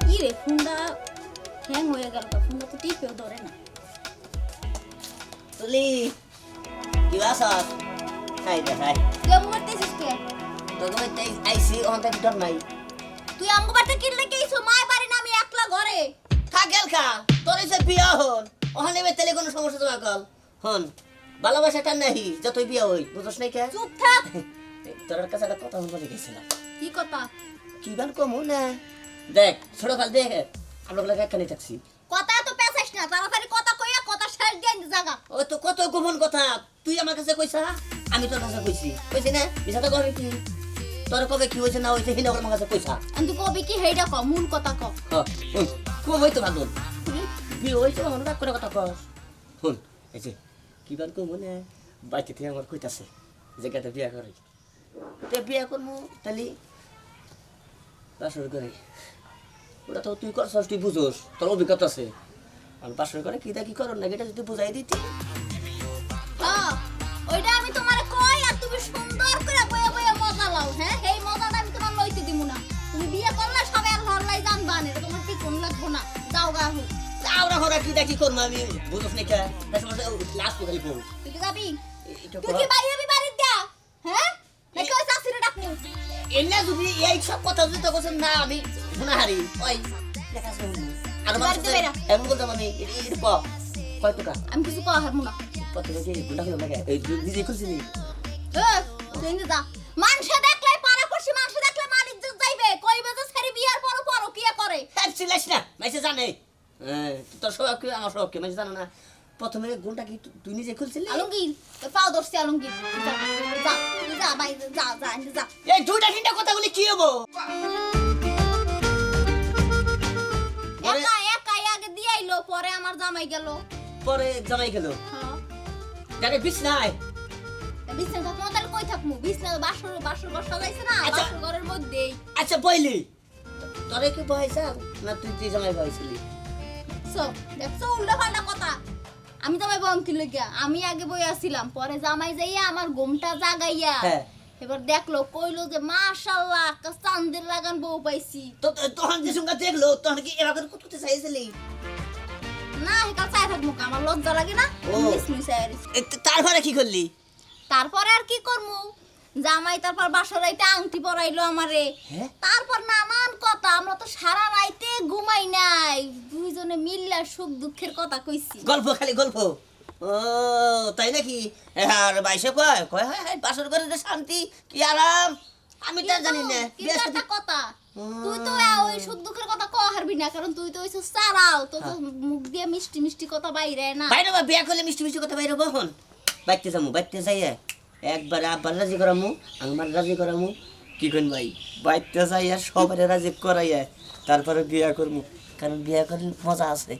কি রে ফোনটা হ্যাং হয়ে গেল, ফোনটা তো টিপেও ধরে না। তুলি কি বাসস হাই দে হাই কেমন করতেছিস কে? তো তুমি তাই আইসি অন দ্য ডর নাই তুই আমগো বাড়িতে কি লেগে আইছো? মায় বাড়ি না, আমি একলা ঘরে। খা গেল খা তোর এসে বিয়া হন ওখানে তেলে কোনো সমস্যা তোমার কল হন ভালোবাসাটা নাহি যতই বিয়া হই বুঝছ নাই কে চুপ থাক। তোর কাছে একটা কথা বলে গেছিলাম কি কথা? কি গান কমু না দেখ ছোট কাল দেখ আমরা লাগে একখানে থাকছি কথা তো পেছাইস না, তাড়াতাড়ি কথা কইয়া কথা শেষ দিয়ে আনতে জাগা। ও তো কত গোপন কথা তুই আমার কাছে কইছা আমি তোর কাছে কইছি না বিশাটা করে কি তোর কবে কি হইছে না হইছে হিনা আমার কাছে কইছা আমি তো কবি কি হেইডা ক, মূল কথা ক। খুব হইতো ভালো বিয়ে হইছে আমার রাগ করে কথা কস শুন এই যে কি গান কমু না বাইতে থেকে আমার কইতাছে জায়গাতে বিয়া করে তে বিয়া করমু তাহলে বাসর করে ওটা তো তুই করছস তুই বুঝোস তোর অভিজ্ঞতা আছে আমি বাসর করে কি দা কি করো না এটা যদি বুঝাই দিতি হ্যাঁ, ওইটা আমি তোমারে কই আর তুমি সুন্দর করে বইয়া বইয়া মজা লাও। হ্যাঁ, এই মজাটা আমি তোমার লইতে দিমু না। তুমি বিয়ে করলে সবাই আর হল্লাই জানবা না, এটা তোমার কি কোন লাগবো না। যাও গা হু। আমরা হরা কি দা কি করমু আমি বুঝোস না কে লাস্ট করে বল তুই কি যাবি? এটা তুই কি বাইরে বি বাড়ি দা? হ্যাঁ? নাকি ওই চাষিরে ডাকমু? এমনি যদি এই সব কথা যদি তো কোসেন না আমি গুনাহারি ওই দেখা শুনবো আর আমার বাড়িতে বেরা। এমন বলতাম আমি এটা কয় টাকা আমি কিছু কওয়া হারমু না। কত টাকা কি গুন্ডা হলো লাগে এই নিজে খুলছিলি তুই যা। মানুষে দেখলে পাড়া পড়শি মানুষে দেখলে মান ইজ্জত যাইবে। কইবে যে ছেড়ে বিয়ার পর পর কি করে? হ্যাঁ চিল্লাস না মাইসে জানে তোর সব কি আমার সব কি মাইসে জানে না প্রথমে গুন্ডা কি তুই নিজে খুলছিলি আলমগীর, তোর পাও ধরছি আলমগীর। যা, যা, তুই যা বাইরে যা, যা, আনতে যা। এই দুইটা তিনটা কথা বলি কি হবো একা একাই আগে দিয়ে আইলো, পরে আমার জামাই গেল। পরে জামাই গেল হ্যাঁ, জানে বিছ নাই বিছনা থাকবো তাহলে কই থাকবো? বিছনা বাসর বাসর ঘর সাজাইছে না, আচ্ছা। বাসর ঘরের মধ্যেই। আচ্ছা বইলি তোরে কি বয়সা না তুই জামাই বয়সলি সো দেখছো উল্টা পাল্টা কথা। আমি জামাই বম কি লইগা? আমি আগে বই আসছিলাম, পরে জামাই যাইয়া আমার ঘুমটা জাগাইয়া হ্যাঁ এবার দেখলো, কইলো যে মাশাআল্লাহ চান্দের লাগান বউ পাইছি। তো তখন যে সঙ্গে দেখলো তখন কি এরকম কুতুতে চাইছিলি না হেকা চাই থাকবো, আমার লজ্জা লাগে না। ও। মিসমিস আইরিস। তারপরে কি করলি তারপরে আর কি করমু? জামাই তারপর বাসরাইতে আংটি পরাইলো আমারে। হ্যাঁ? তারপর নানান কথা, আমরা তো সারা রাইতে ঘুমাই নাই, দুইজনে মিল্লা সুখ দুঃখের কথা কইছি। গল্প খালি গল্প ও তাই নাকি আর বাইশে কয় কয় হ্যাঁ হ্যাঁ বাসর করে যে শান্তি কি আরাম আমি তো জানি না কিন্তু একটা কথা, হুম। তুই তো ওই সুখ দুঃখের কথা কও হারবি না, কারণ তুই তো হইছ সারাও, তো তো মুখ দিয়ে মিষ্টি মিষ্টি কথা বাইরে না। বাইরে বা বিয়া করলে মিষ্টি মিষ্টি কথা বাইরে বহন বাইতে যামু বাইতে যাইয়া একবার আব্বার রাজি করামু আমার রাজি করামু কি কইন ভাই বাইতে যাইয়া সবারে রাজি করাইয়া তারপরে বিয়া করমু কারণ বিয়া করলে মজা আছে